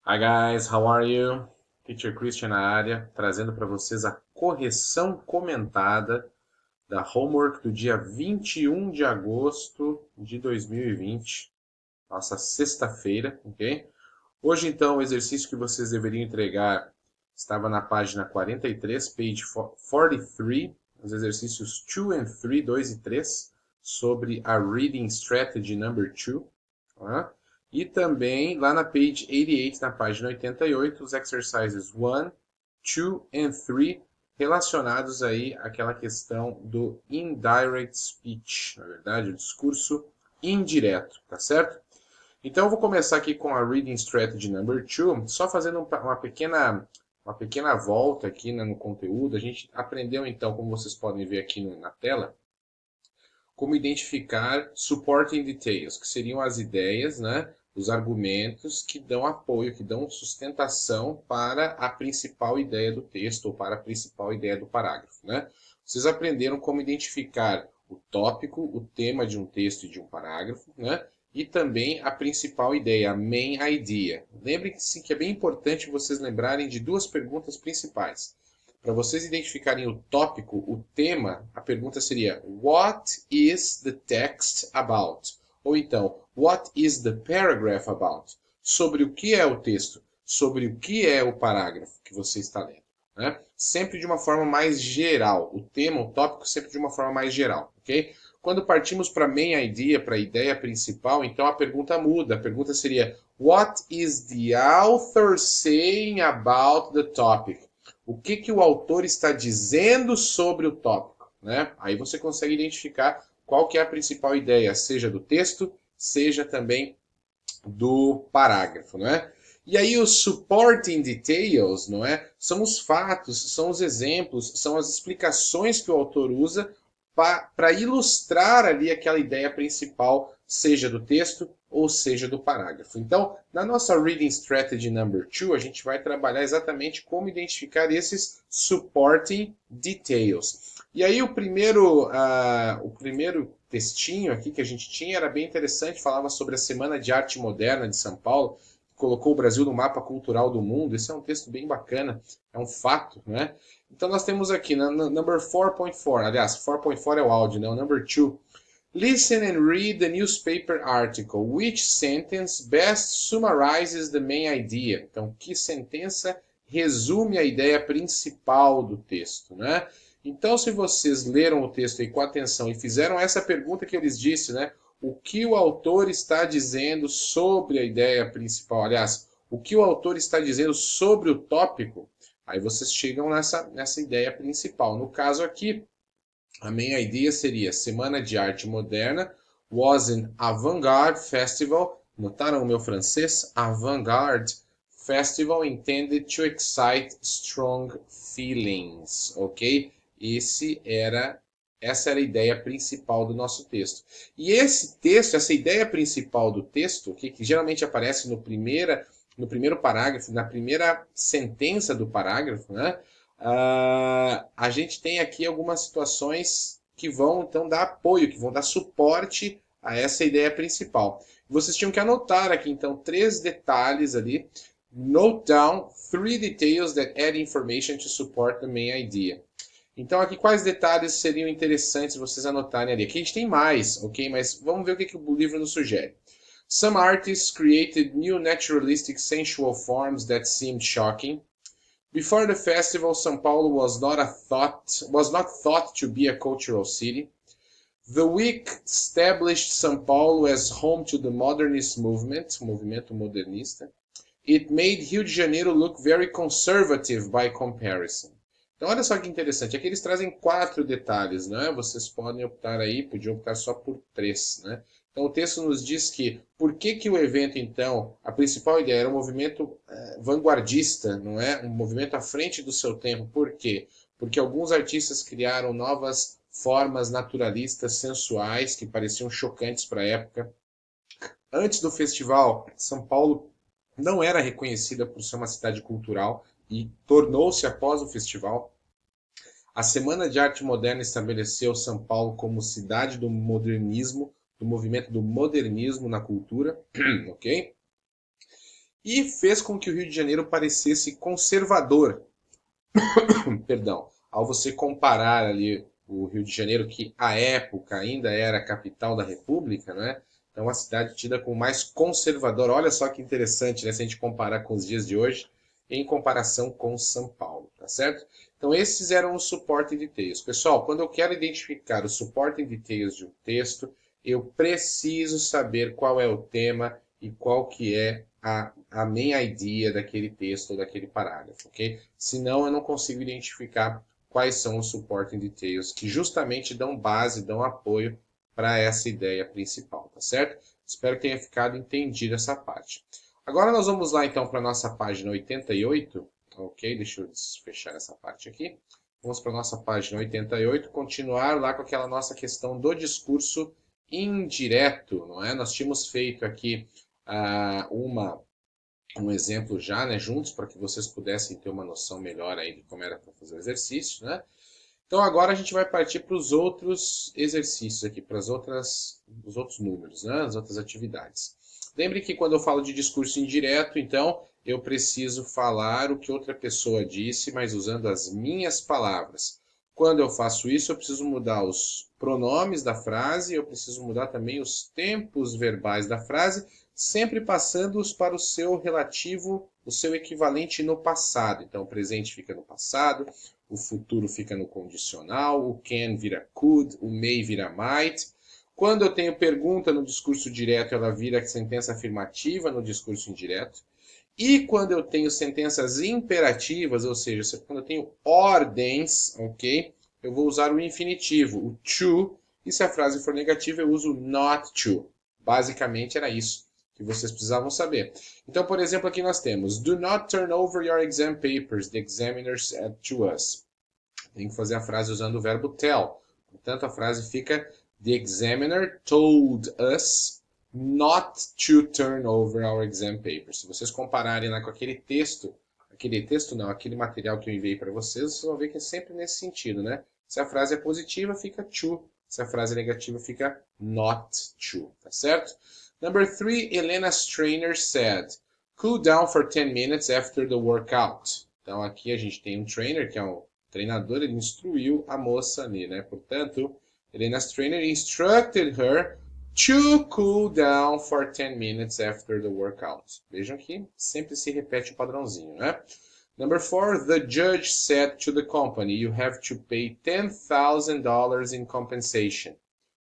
Hi guys, how are you? Teacher Christian na área, trazendo para vocês a correção comentada da homework do dia 21 de agosto de 2020, nossa sexta-feira, ok? Hoje então o exercício que vocês deveriam entregar estava na página 43, page 43, os exercícios 2 and 3, 2 e 3, sobre a Reading Strategy number 2, tá? E também lá na page 88, na página 88, os exercises 1, 2 and 3 relacionados aí àquela questão do indirect speech, na verdade, o discurso indireto, tá certo? Então eu vou começar aqui com a Reading Strategy number 2, só fazendo uma pequena volta aqui, né, no conteúdo. A gente aprendeu então, como vocês podem ver aqui na tela, como identificar supporting details, que seriam as ideias, né, os argumentos que dão apoio, que dão sustentação para a principal ideia do texto ou para a principal ideia do parágrafo, né? Vocês aprenderam como identificar o tópico, o tema de um texto e de um parágrafo, né? E também a principal ideia, a main idea. Lembrem-se que é bem importante vocês lembrarem de duas perguntas principais. Para vocês identificarem o tópico, o tema, a pergunta seria What is the text about? Ou então, What is the paragraph about? Sobre o que é o texto? Sobre o que é o parágrafo que você está lendo? Né? Sempre de uma forma mais geral. O tema, o tópico, sempre de uma forma mais geral. Ok? Quando partimos para a main idea, para a ideia principal, então a pergunta muda. A pergunta seria What is the author saying about the topic? O que, que o autor está dizendo sobre o tópico, né? Aí você consegue identificar qual que é a principal ideia, seja do texto, seja também do parágrafo, não é? E aí os supporting details, não é? São os fatos, são os exemplos, são as explicações que o autor usa para ilustrar ali aquela ideia principal, seja do texto ou seja do parágrafo. Então, na nossa Reading Strategy number 2, a gente vai trabalhar exatamente como identificar esses supporting details. E aí o primeiro textinho aqui que a gente tinha era bem interessante, falava sobre a Semana de Arte Moderna de São Paulo, colocou o Brasil no mapa cultural do mundo. Esse é um texto bem bacana, é um fato, né? Então nós temos aqui, na number 4.4, aliás, 4.4 é o áudio, né? O number 2. Listen and read the newspaper article. Which sentence best summarizes the main idea? Então, que sentença resume a ideia principal do texto, né? Então, se vocês leram o texto aí com atenção e fizeram essa pergunta que eu lhes disse, né? O que o autor está dizendo sobre a ideia principal? Aliás, o que o autor está dizendo sobre o tópico? Aí vocês chegam nessa ideia principal. No caso aqui, a main idea seria Semana de Arte Moderna was an avant-garde festival. Notaram o meu francês? Avant-garde festival intended to excite strong feelings, ok? Essa era a ideia principal do nosso texto. E esse texto, essa ideia principal do texto, okay, que geralmente aparece no primeiro parágrafo, na primeira sentença do parágrafo, né? A gente tem aqui algumas situações que vão então dar apoio, que vão dar suporte a essa ideia principal. Vocês tinham que anotar aqui então três detalhes ali. Note down three details that add information to support the main idea. Então aqui quais detalhes seriam interessantes vocês anotarem ali? Aqui a gente tem mais, ok? Mas vamos ver o que o livro nos sugere. Some artists created new naturalistic sensual forms that seemed shocking. Before the festival, São Paulo was not thought to be a cultural city. The week established São Paulo as home to the modernist movement, movimento modernista. It made Rio de Janeiro look very conservative by comparison. Então, olha só que interessante. Aqui eles trazem quatro detalhes, né? Vocês podem optar aí, podiam optar só por três, né? Então, o texto nos diz que por que o evento, então, a principal ideia era um movimento vanguardista, não é? Um movimento à frente do seu tempo. Por quê? Porque alguns artistas criaram novas formas naturalistas, sensuais, que pareciam chocantes para a época. Antes do festival, São Paulo não era reconhecida por ser uma cidade cultural e tornou-se após o festival. A Semana de Arte Moderna estabeleceu São Paulo como cidade do modernismo, do movimento do modernismo na cultura, ok? e fez com que o Rio de Janeiro parecesse conservador. Perdão, ao você comparar ali o Rio de Janeiro, que à época ainda era a capital da República, né? Então, uma cidade tida como mais conservadora. Olha só que interessante, né? Se a gente comparar com os dias de hoje, em comparação com São Paulo, tá certo? Então, esses eram os supporting details. Pessoal, quando eu quero identificar os supporting details de um texto, eu preciso saber qual é o tema e qual que é a main idea daquele texto ou daquele parágrafo, ok? Senão eu não consigo identificar quais são os supporting details que justamente dão base, dão apoio para essa ideia principal, tá certo? Espero que tenha ficado entendido essa parte. Agora nós vamos lá então para a nossa página 88, ok? Deixa eu fechar essa parte aqui. Vamos para a nossa página 88, continuar lá com aquela nossa questão do discurso indireto, não é? Nós tínhamos feito aqui um exemplo já, né, juntos, para que vocês pudessem ter uma noção melhor aí de como era para fazer o exercício, né? Então agora a gente vai partir para os outros exercícios aqui, para os outros números, né, as outras atividades. Lembre que quando eu falo de discurso indireto, então eu preciso falar o que outra pessoa disse, mas usando as minhas palavras. Quando eu faço isso, eu preciso mudar os pronomes da frase, eu preciso mudar também os tempos verbais da frase, sempre passando-os para o seu relativo, o seu equivalente no passado. Então, o presente fica no passado, o futuro fica no condicional, o can vira could, o may vira might. Quando eu tenho pergunta no discurso direto, ela vira sentença afirmativa no discurso indireto. E quando eu tenho sentenças imperativas, ou seja, quando eu tenho ordens, ok? Eu vou usar o infinitivo, o to, e se a frase for negativa, eu uso not to. Basicamente era isso que vocês precisavam saber. Então, por exemplo, aqui nós temos do not turn over your exam papers, the examiner said to us. Tem que fazer a frase usando o verbo tell. Portanto, a frase fica the examiner told us not to turn over our exam papers. Se vocês compararem lá com aquele texto não, aquele material que eu enviei para vocês, vocês vão ver que é sempre nesse sentido, né? Se a frase é positiva, fica to. Se a frase é negativa, fica not to, tá certo? Number 3, Elena's trainer said, cool down for 10 minutes after the workout. Então aqui a gente tem um trainer, que é um treinador, ele instruiu a moça ali, né? Portanto, Elena's trainer instructed her to cool down for 10 minutes after the workout. Vejam que sempre se repete o padrãozinho, né? Number 4, the judge said to the company, you have to pay $10,000 in compensation.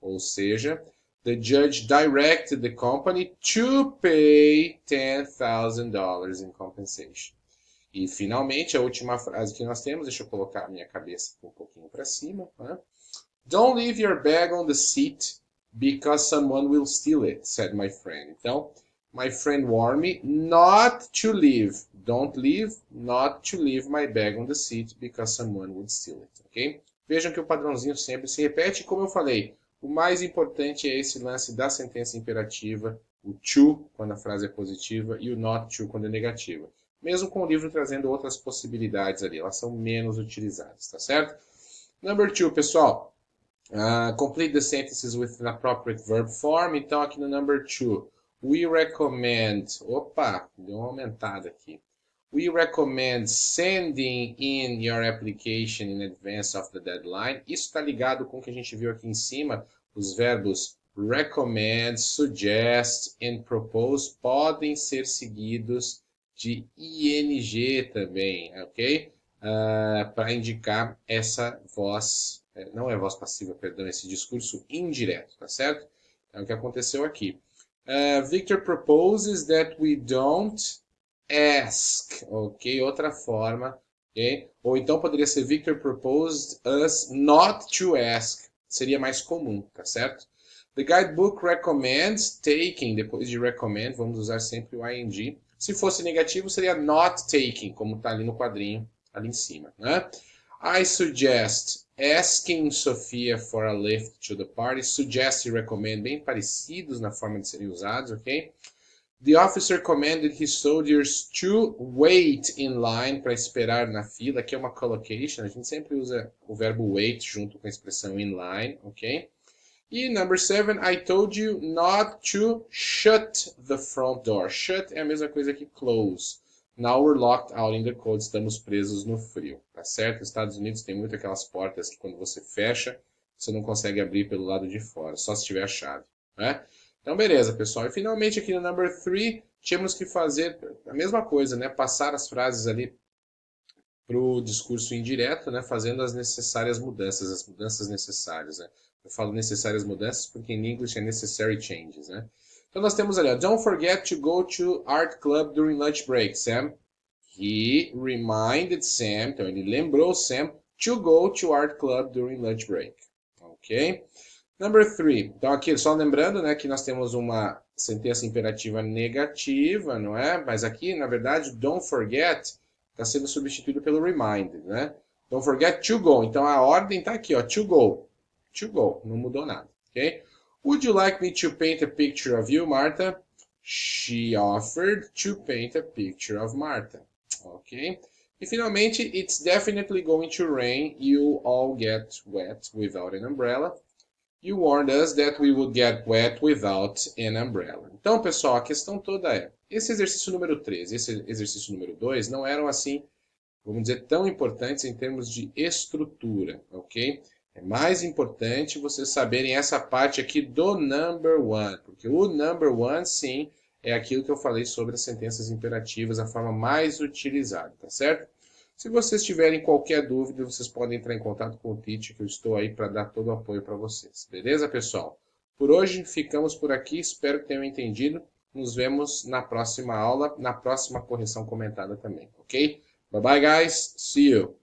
Ou seja, the judge directed the company to pay $10,000 in compensation. E, finalmente, a última frase que nós temos, deixa eu colocar a minha cabeça um pouquinho para cima. Né? Don't leave your bag on the seat because someone will steal it, said my friend. Então, my friend warned me not to leave. Don't leave, not to leave my bag on the seat because someone would steal it, ok? Vejam que o padrãozinho sempre se repete. Como eu falei, o mais importante é esse lance da sentença imperativa, o to, quando a frase é positiva, e o not to, quando é negativa. Mesmo com o livro trazendo outras possibilidades ali, elas são menos utilizadas, tá certo? Number 2, pessoal. Complete the sentences with an appropriate verb form. Então, aqui no number 2, we recommend... Opa, deu uma aumentada aqui. We recommend sending in your application in advance of the deadline. Isso está ligado com o que a gente viu aqui em cima. Os verbos recommend, suggest and propose podem ser seguidos de ing também, ok? Para indicar essa voz, não é voz passiva, perdão, esse discurso indireto, tá certo? É o que aconteceu aqui. Victor proposes that we don't ask, ok? Outra forma, ok? Ou então poderia ser Victor proposed us not to ask, seria mais comum, tá certo? The guidebook recommends taking, depois de recommend, vamos usar sempre o ing. Se fosse negativo, seria not taking, como está ali no quadrinho, ali em cima, né? I suggest asking Sophia for a lift to the party. Suggest e recommend, bem parecidos na forma de serem usados, ok? The officer commanded his soldiers to wait in line, para esperar na fila. Aqui é uma collocation, a gente sempre usa o verbo wait junto com a expressão in line, ok? E number 7, I told you not to shut the front door. Shut é a mesma coisa que close. Now we're locked out in the cold. Estamos presos no frio, tá certo? Nos Estados Unidos tem muito aquelas portas que quando você fecha, você não consegue abrir pelo lado de fora, só se tiver a chave, né? Então, beleza, pessoal. E finalmente aqui no number 3, tínhamos que fazer a mesma coisa, né? Passar as frases ali para o discurso indireto, né? Fazendo as necessárias mudanças, as mudanças necessárias, né? Eu falo necessárias mudanças porque em English é necessary changes, né? Então nós temos ali, ó, don't forget to go to art club during lunch break, Sam. He reminded Sam, então ele lembrou Sam, to go to art club during lunch break. Ok? Number 3. Então aqui, só lembrando, né, que nós temos uma sentença imperativa negativa, não é? Mas aqui, na verdade, don't forget está sendo substituído pelo reminded, né? Don't forget to go. Então a ordem está aqui, ó, to go. To go, não mudou nada, ok? Would you like me to paint a picture of you, Martha? She offered to paint a picture of Martha, ok? E finalmente, it's definitely going to rain. You all get wet without an umbrella. You warned us that we would get wet without an umbrella. Então, pessoal, a questão toda é, esse exercício número 3 e esse exercício número 2 não eram assim, vamos dizer, tão importantes em termos de estrutura, ok? É mais importante vocês saberem essa parte aqui do number 1, porque o number 1, sim, é aquilo que eu falei sobre as sentenças imperativas, a forma mais utilizada, tá certo? Se vocês tiverem qualquer dúvida, vocês podem entrar em contato com o Teacher, que eu estou aí para dar todo o apoio para vocês. Beleza, pessoal? Por hoje, ficamos por aqui. Espero que tenham entendido. Nos vemos na próxima aula, na próxima correção comentada também, ok? Bye bye, guys. See you.